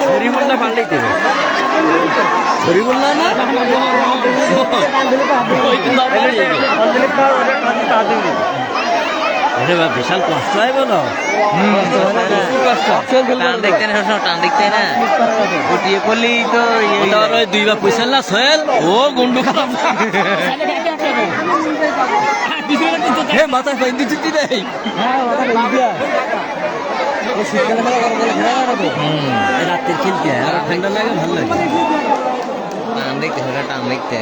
শরীফুল্লাহ পাল্টাই দেবে শরীফুল্লাহ না বিশাল কষ্ট হয় বলো টান দেখতে না সবসময় টান দেখতে না উঠিয়ে পড়লি তো দুইবার পয়সা না সোহেল ও গুন্ডু খারাপ মাথায় ফেন্দি চুটি নেই রাত্রে খেলতে হয় আর ঠান্ডা লাগে ভালো লাগে টান দেখতে হয় টান দেখতে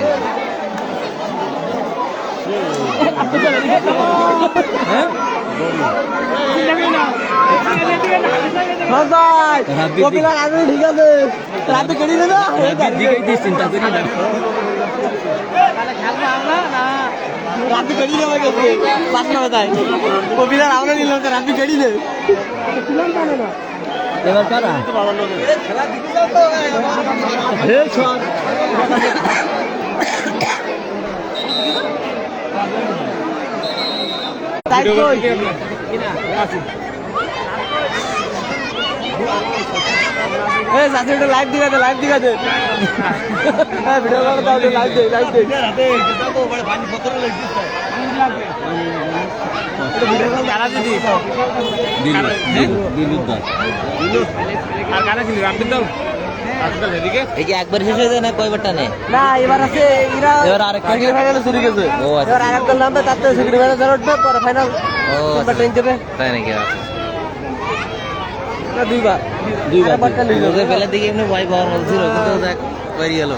চিন্তা করি না রাব্বি গাড়ি নেওয়া গেছে পাঁচটা বাজায় কবিরার আমরা নিলাম তো রাব্বি গাড়ি নেই এবার কারা লাইভ দিগা দে ভিডিও লাইভ দে একবার শেষ হয়ে যায় না কয়বার টানে না এবার আছে এবার আরেকটা ফাইনালে শুরু গেছে এবার আরেকটা নামবে তাতে সেকেন্ড ফাইনাল উঠবে পরে ফাইনাল ট্রেন যাবে তাই নাকি দুইবার বেলার দিকে এমনি ভয় পাওয়ার মতো ছিল কিন্তু দেখ বেরিয়ে গেল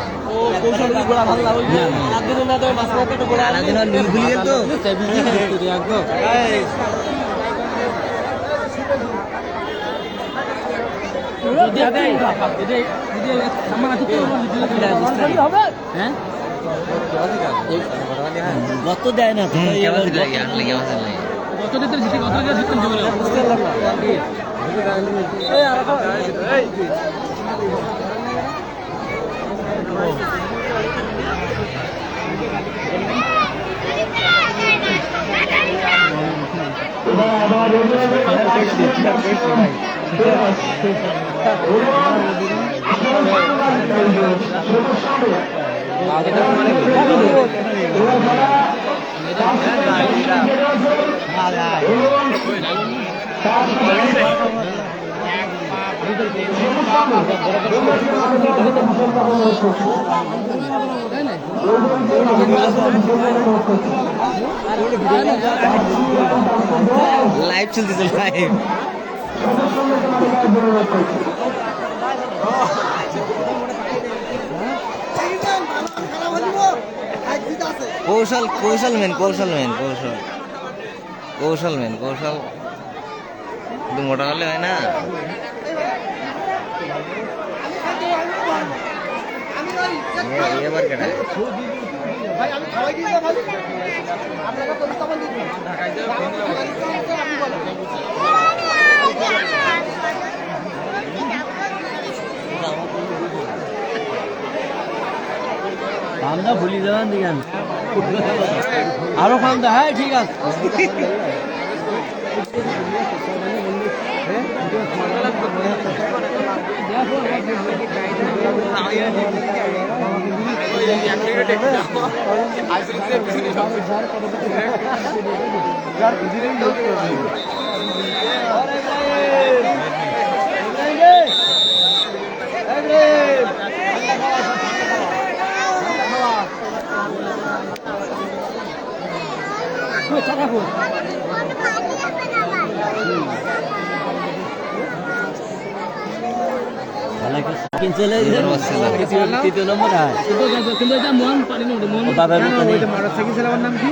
গত দেয় না লাইভ চলতেছে লাইভ কৌশল মেন কিন্তু মোটা হলে হয় না এবার কেন আমরা ভুলি যাবেন দিগান আরো খান দা হ্যাঁ ঠিক আছে তৃতীয় নম্বর কিন্তু এটা মন পানি না মন মোটরসাইকেল চালাবার নাম কি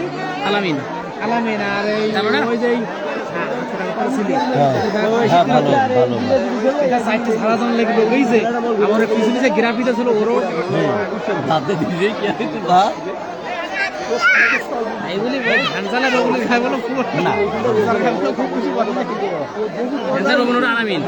আলামিন আলামিন আর ওই যে আমার পিছনে যে গ্রাফিটা ছিল ওরও এইগুলি ধান চালা রোগুলি খাই বলো আলামিন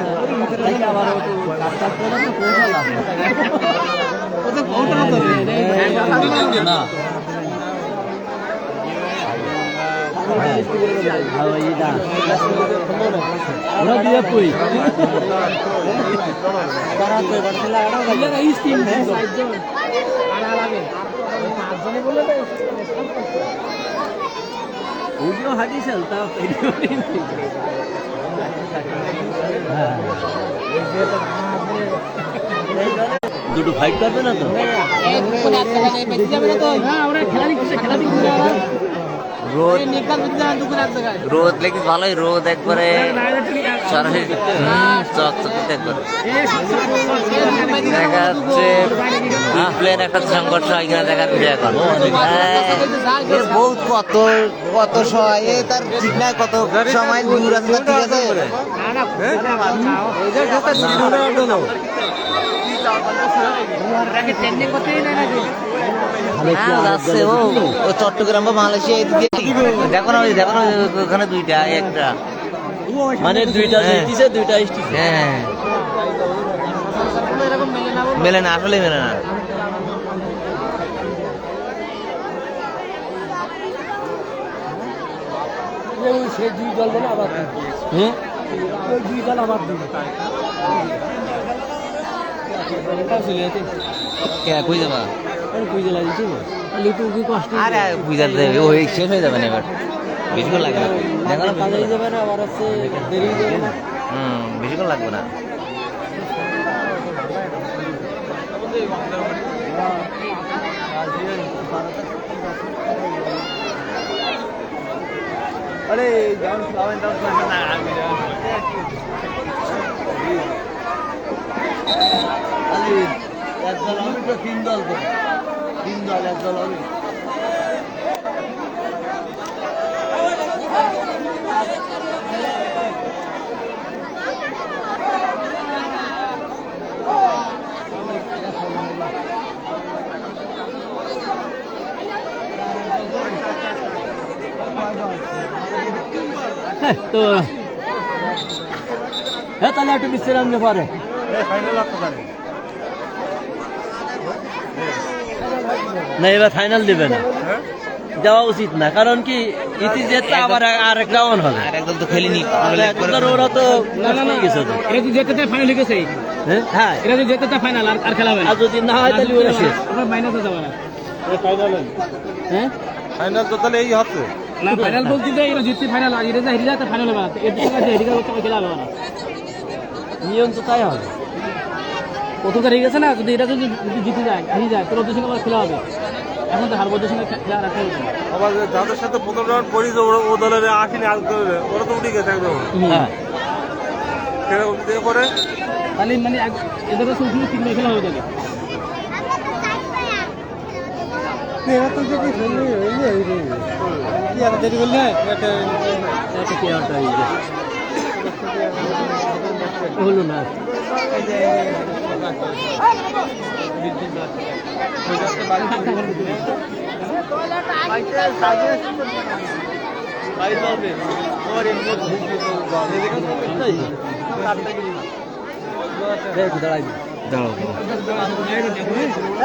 দুটো ফাইট করবে না তো রোদ লেগে ভালোই রোদ একবারে দেখা যাচ্ছে প্লেন একটা সংঘর্ষ এখানে দেখা যাচ্ছে এখন বহুত কত কত সময় তার ঠিক নাই কত সময় দূর আছে ঠিক আছে যাচ্ছে ও চট্টগ্রাম বা মালয়েশিয়া দেখো না ওখানে দুইটা একটা মানে দুইটা দুইটা হ্যাঁ মেলে না আসলে মেলে না শেষ হয়ে যাবে না এবার বেশিক্ষণ লাগবে না বেশিক্ষণ লাগবে না আরে একদল আমি তো তিন দল একদল আমি তো হ্যাঁ তাহলে একটু বিশ্রাম নিতে পারে না এবার ফাইনাল দেবে না দেওয়া উচিত না কারণ কি ইতি যেতে আবার আরেকটা অন হবে একদম তো খেলিনি ওরা তো গেছে তো এটা তো যেতে ফাইনাল হয়ে গেছে হ্যাঁ এটা তো যেতে ফাইনাল আর খেলা হবে না আর যদি না হয় তাহলে ওরা শেষ মাইনাসে যাবে না ফাইনাল হ্যাঁ ফাইনাল তো তাহলে এই হচ্ছে না ফাইনাল বলতে যে এরা জিতছে ফাইনাল আর এরা হেরে যায় তো ফাইনাল হবে না এর দিকে আছে এদিকে খেলা হবে না নিয়ম তো তাই হবে প্রথম হেরে গেছে না যদি এটা যদি জিতে যায় হেরে যায় তোর ওদের সঙ্গে আবার খেলা হবে এখন তো হারবোদের সঙ্গে খেলা রাখা হয়েছে আবার যাদের সাথে প্রথম রাউন্ড পড়ি যে ও দলের আসেনি আল করে ওরা তো উঠে গেছে একদম হ্যাঁ সেরকম দিয়ে করে তাহলে মানে এদের সঙ্গে তিন ম্যাচ খেলা হবে তাহলে এরা তো যদি খেলে কি আর দেরি করলে এটা কি আর তাই হলো না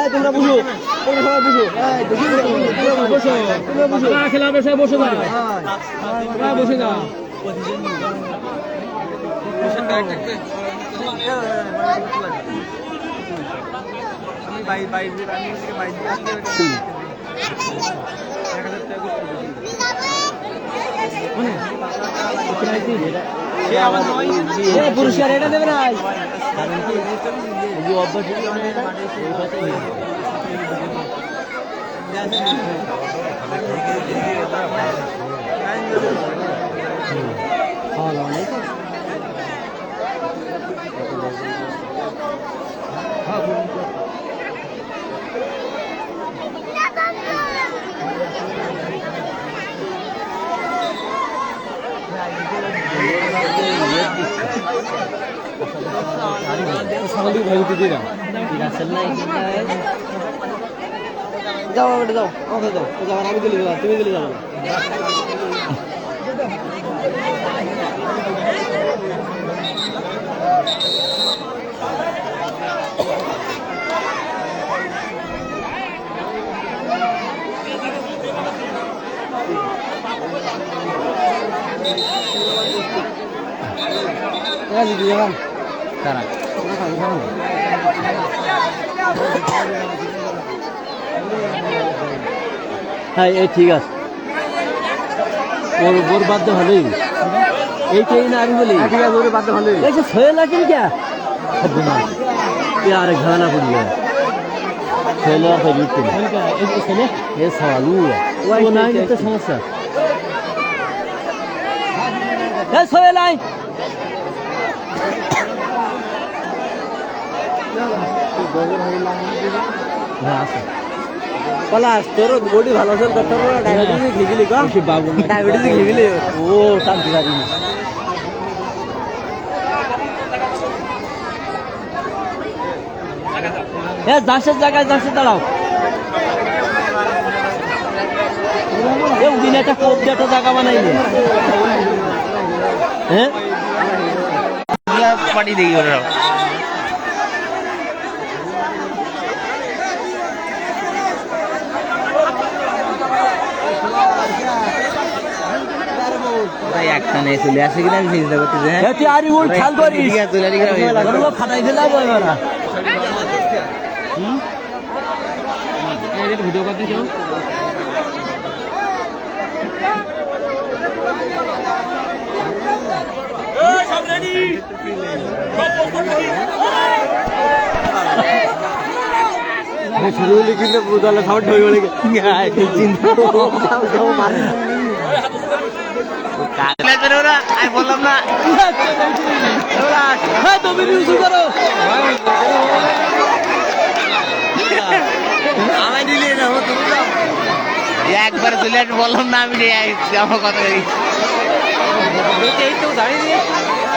তোমরা বুঝো খেলা হবে সবাই বসে যাও বসে যাও পুরস্কার এটা দেবে না যাও বেটা যাও ওকে যাও যাও আমি গেলে যাও তুমি গেলে যাও তারা হ্যাঁ এই ঠিক আছে ওর ওর বাধ্য হলেই এইটাই না আমি বলি ঠিক আছে ওর বাধ্য হলেই এই যে ছয় লাখের কে यार घाना पड़ गया छेला पे रुक ये सवाल वो ना ये तो समस्या ये सोए लाई पलाश तेरो बॉडी ভালো চল করতে পারো ডায়াবেটিস লিগলি কম কি বাবু ডায়াবেটিস লিগলি ও শান্তি পারি না এ দাসের জায়গায় দাসে দাঁড়াও এই দিনে একটা কোপ দিয়ে একটা জায়গা বানাইলে হ্যাঁ পানি দিই ওরা একখানে চলে আসে কিনা আমি চিন্তা করতেছি হ্যাঁ তুই আরে ওই খেয়াল করিস ফাটাই দিলাম ওরা ভিডিও করতে কেউ শুরু কিন্তু বুঝালে সাউন্ড হয়ে গেলে আমি বললাম না তুমি ইউজ করো আমায় দিলে না একবার চলে আসবে বললাম না আমি আমার কথা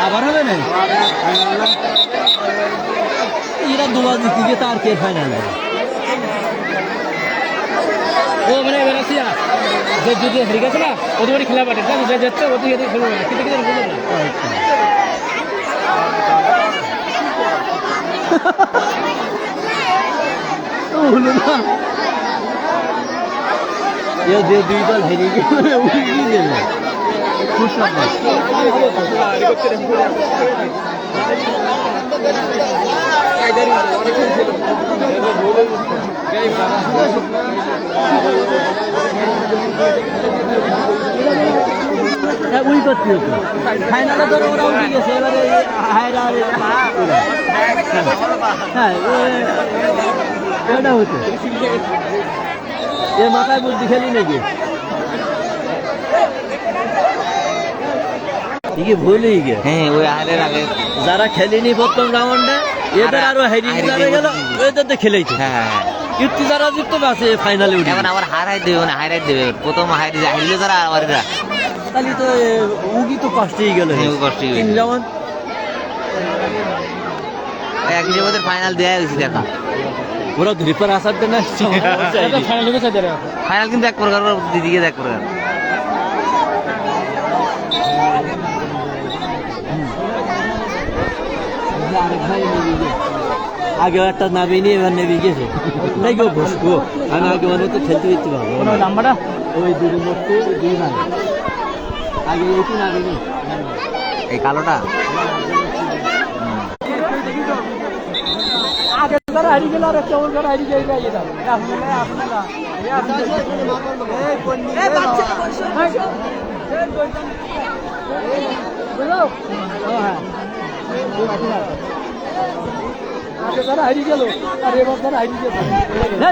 আবার হবে না এরা দুবার জিতে গিয়ে তার কে ফাইনাল ও মানে এবার আসিয়া যে যদি হেরে গেছে না ওদের বাড়ি খেলা পাঠে যে যেতে ওদের এদের খেলবে না কিন্তু কিছু বলবে না হলো না এ যে দুই দল হেরে গেছে উড়িয়ে দিল খুশ হবে উই করতে হতো ফাইনালে ধরো ওরা উঠে গেছে এবারে হায়রা হ্যাঁ ওটা হতো এ মাথায় বুদ্ধি খেলি নাকি ঠিকই ভুলেই গে হ্যাঁ ওই হারের আগে যারা খেলেনি প্রথম রাউন্ডে এদের আরো হাইরিং যারা গেল এদের তো খেলেইতো হ্যাঁ কীর্তি যারা জিততো আছে ফাইনালে উঠে এখন আবার হারাই দেবে মানে হারাই দেবে প্রথম হারলে যারা আবার তাহলে তো উগি তো কষ্টই গেল কষ্টই গেল। যেমন এক জগতের ফাইনাল দেওয়া হয়েছে দেখা ওরা ধরিপার আসার দেন না ফাইনাল কিন্তু এক প্রকার দিদিকে এক প্রকার আগে একটা নামিনি এবার নেমে গেছে নাই গো বসবো আমি আগে মানে তো খেলতে দিতে পারবো নাম্বারটা ওই দুই মধ্যে দুই নাম আগে একটু নামিনি এই কালোটা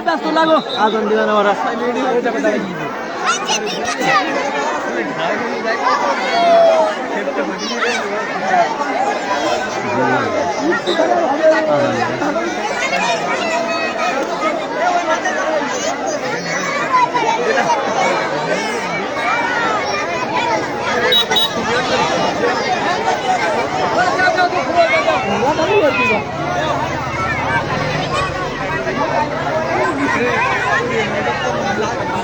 ব্যস্ত লাগো আজন দিবেন ওরা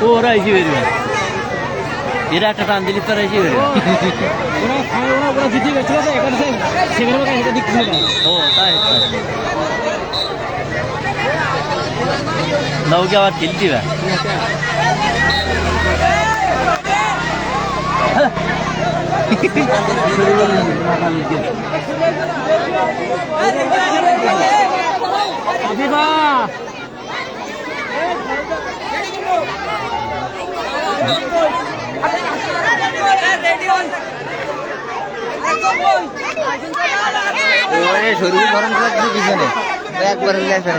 ওরা এসে বেরবে এরা একটা টান দিলি তোরা এসে বেরবে ও তাই নৌকে আবার ঢিল দিবে শরীর গরম করে পিছনে একবার হয়ে গেল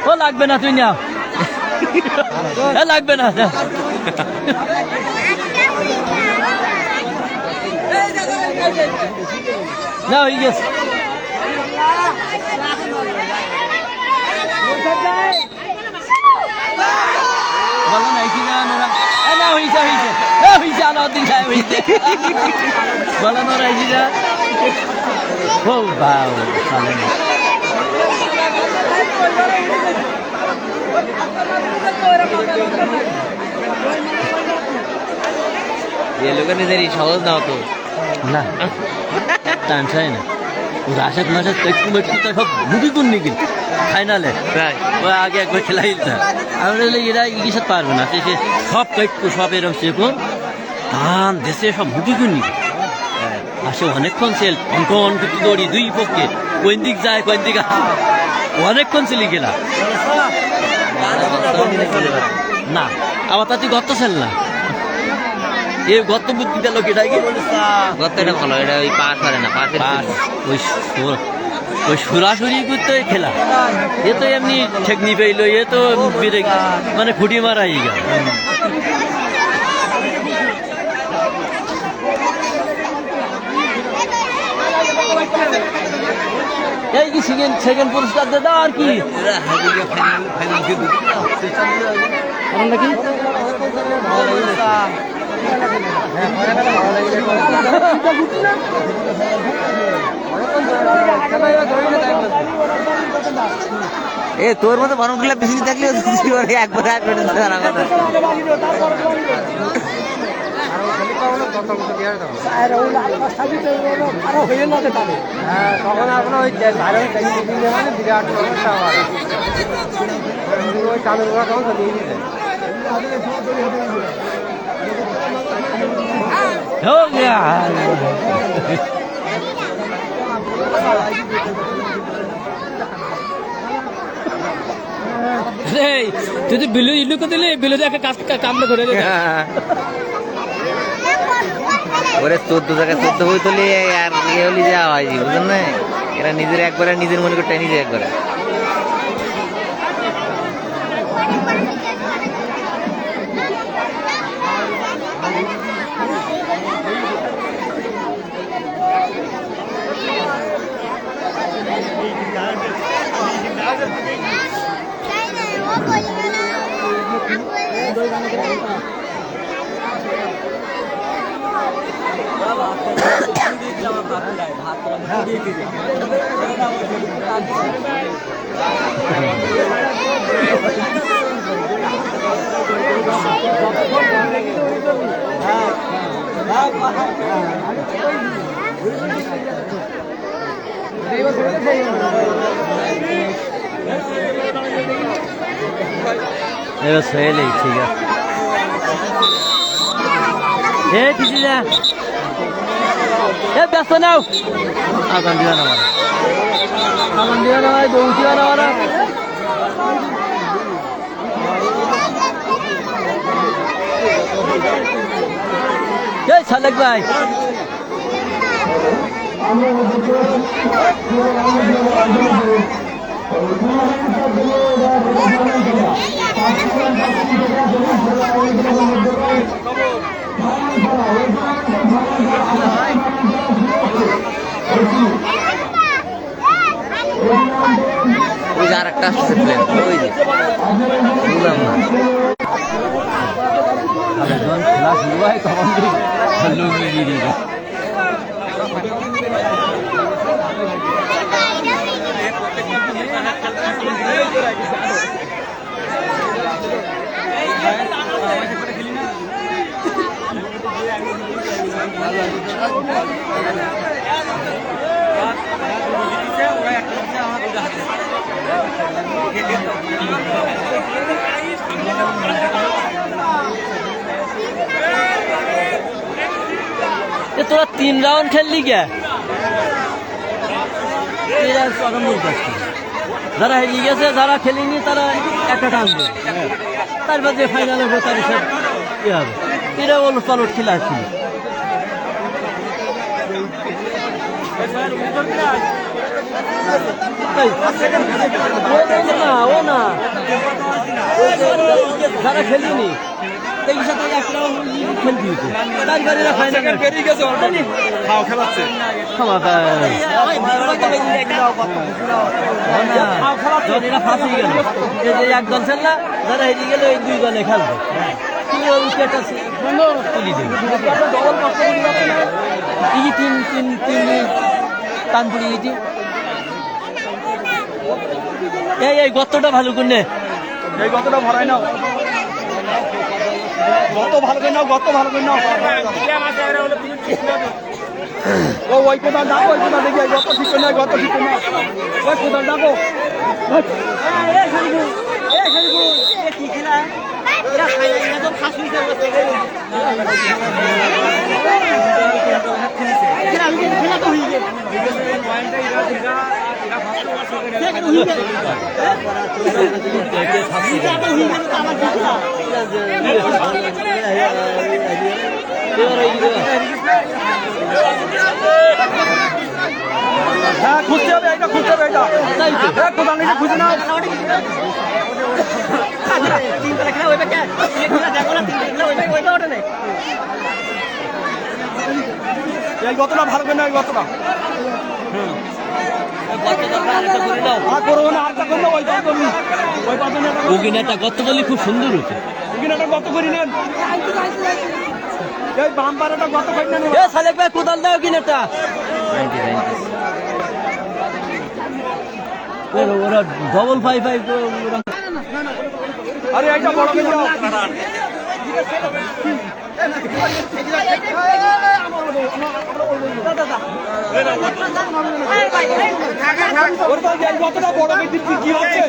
ও লাগবে না তুই না লাগবে না না হয়ে গেছে বলো না কি না না হয়েছে হয়েছে হয়েছে আলাউদ্দিন সাহেব হয়েছে বলো না রাইছি না ও বাউ চলে না ये लोग নিজেরই সহজ না তো না টান চাই না ও রাশেদ মাসের একটু একটু সব মুখি কোন নাকি ফাইনালে ও আগে একবার খেলাই আমরা এরা ইংলিশে পারবে না সে সব একটু সব এরকম সেরকম ধান দেশে সব মুখি কোন নাকি আসে অনেকক্ষণ সেল অঙ্কন দৌড়ি দুই পক্ষে কোন দিক যায় কোন দিক অনেকক্ষণ সেলি গেলা না আবার তাতে গর্ত সেল না এই গর্ত বুদ্ধি দিল কেটা কি গর্তটা ভালো এটা ওই পাশ পারে না পাশের ওই সরাসরি করতে খেলা এ তো এমনি ঠেকনি পেইলো এ তো মানে খুঁটি মারাই গেল এই কি সেকেন্ড পুরস্কার দিয়ে দাও আর কি নাকি এ তোর মতো বারণগুলা পিছনে থাকলে একবার জানা কথা তখন আপনার ওই মানে বিরাট সমস্যা হয় ওই চালু তখন চলে গেছে हो गया তুই তো বিলু ইলু কো দিলে বিলু দেখে কাম করে ওরে 14 জায়গায় 14 হই তুলি আর এ হলি যাওয়া হয় বুঝলেন না এরা নিজের একবারে নিজের মনে করতে নিজে একবারে এবার সহেলেই ঠিক আছে এ কিছু না এ ব্যস্ত নাও আগান দিও না আগান দিও না ভাই দৌড় দিও না ওরা এই সালেক ভাই ওই যে আর একটা আসছে প্লেন ওই যে বুঝলাম না যখন খেলা শুরু হয় তখন লুঙ্গি দিয়ে দিই তোরা 3 রাউন্ড খেললি কে যারা হেরিয়ে গেছে যারা খেলিনি তারা একটা টানবে তারপর যে ফাইনালে হবে তার সব কি হবে এরা ওলট পালট খেলা ছিল ও না যারা খেলিনি একদল খেল না যারা হেরিয়ে গেলে এই 2 দলে খেলবে এই গর্তটা ভালো করে এই গতটা ভরাই নাও গত ভালো করে নাও গত ভালো করে নাও ও ওই কোথাও ডাকো ওই কোথাও দেখি গত ঠিক করে নাও গত ঠিক করে নাও ওই কোথাও ডাকো হ্যাঁ খুঁজতে হবে এটা খুঁজতে হবে এটা কোথাও নিচে খুঁজে নাও এই গতটা ভালো করে নাও এই গতটা ওগিনাটা গত করলে খুব সুন্দর হতো গত করি নেন এই বাম পাড়াটা গত করি নেন সালেক ভাই কোদাল দাও কিনাটা ওরা ডবল 5 আরে একটা বড় করে দাও কতটা বড় কি হচ্ছে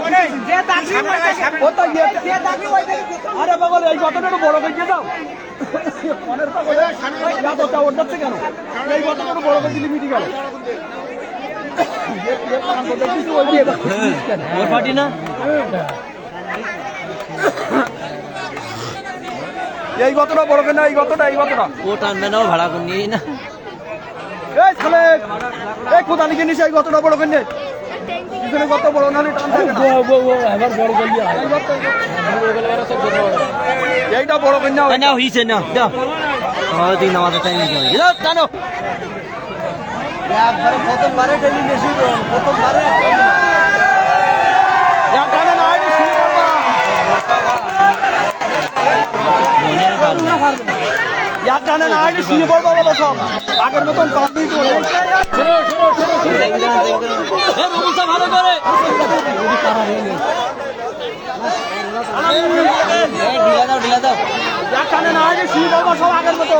আরে বাবা এই কতটা বড় করে দাও ওর যাচ্ছে কেন এই কতটা বড় করে দিলি মিটি গেল পার্টি না এই কতটা বড় করে না এই কতটা ও টানবে না ভাড়া করে নিয়ে না এই ছেলে এই কোথা লিখে নিস এই কতটা বড় করে পিছনে কত বড় না টান থাকে না এবার বড় করলি এইটা বড় করে নাও না হইছে না দাও আমাদের নামাজের টাইম হয়ে গেল টানো একবারে প্রথমবারে টেলি বেশি প্রথমবারে টানে না আইনি শুরু করবা ইয়ার টানে না আইনি শুরু করবা বলো সব আগের মতন কাঁদবি করে ভালো করে ঢিলা দাও ইয়ার টানে না আইনি শুরু করবা সব আগের মতো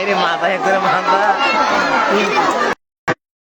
আরে মাথায় করে মাথা